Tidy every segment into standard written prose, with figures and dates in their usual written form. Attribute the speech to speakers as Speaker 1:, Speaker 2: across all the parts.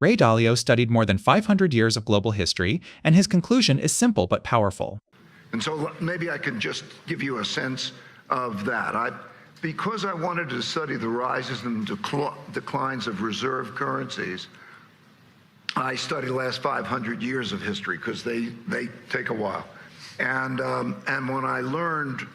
Speaker 1: Ray Dalio studied more than 500 years of global history, and his conclusion is simple but powerful.
Speaker 2: And so maybe I could just give you a sense of that. Because I wanted to study the rises and declines of reserve currencies, I studied the last 500 years of history because they take a while. And when I learned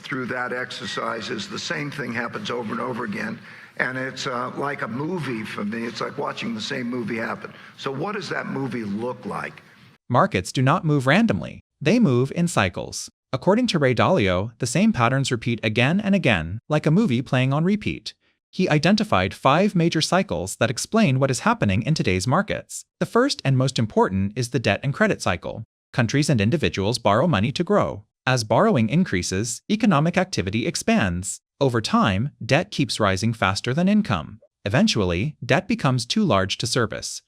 Speaker 2: through that exercise is the same thing happens over and over again. And it's like a movie for me. It's like watching the same movie happen. So what does that movie look like?
Speaker 1: Markets do not move randomly. They move in cycles. According to Ray Dalio, the same patterns repeat again and again, like a movie playing on repeat. He identified 5 major cycles that explain what is happening in today's markets. The first and most important is the debt and credit cycle. Countries and individuals borrow money to grow. As borrowing increases, economic activity expands. Over time, debt keeps rising faster than income. Eventually, debt becomes too large to service.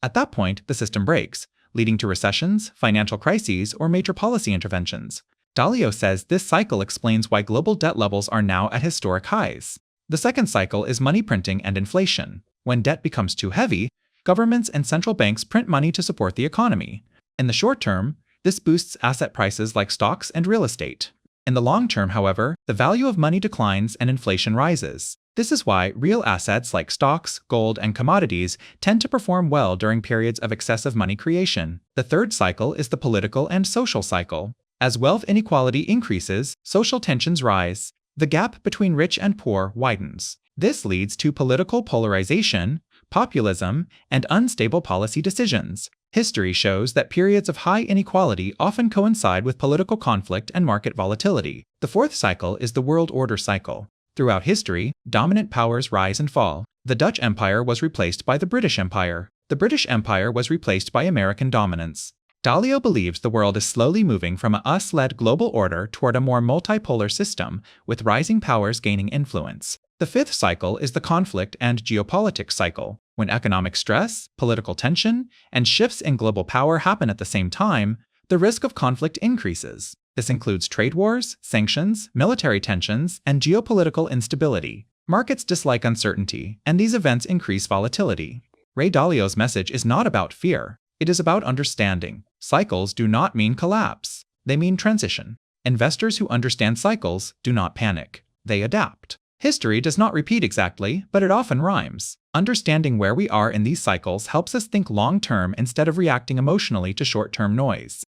Speaker 1: At that point, the system breaks, leading to recessions, financial crises, or major policy interventions. Dalio says this cycle explains why global debt levels are now at historic highs. The second cycle is money printing and inflation. When debt becomes too heavy, governments and central banks print money to support the economy. In the short term, this boosts asset prices like stocks and real estate. In the long term, however, the value of money declines and inflation rises. This is why real assets like stocks, gold, and commodities tend to perform well during periods of excessive money creation. The third cycle is the political and social cycle. As wealth inequality increases, social tensions rise. The gap between rich and poor widens. This leads to political polarization, populism, and unstable policy decisions. History shows that periods of high inequality often coincide with political conflict and market volatility. The fourth cycle is the world order cycle. Throughout history, dominant powers rise and fall. The Dutch Empire was replaced by the British Empire. The British Empire was replaced by American dominance. Dalio believes the world is slowly moving from a us-led global order toward a more multipolar system, with rising powers gaining influence. The fifth cycle is the conflict and geopolitics cycle. When economic stress, political tension, and shifts in global power happen at the same time, the risk of conflict increases. This includes trade wars, sanctions, military tensions, and geopolitical instability. Markets dislike uncertainty, and these events increase volatility. Ray Dalio's message is not about fear. It is about understanding. Cycles do not mean collapse. They mean transition. Investors who understand cycles do not panic. They adapt. History does not repeat exactly, but it often rhymes. Understanding where we are in these cycles helps us think long-term instead of reacting emotionally to short-term noise.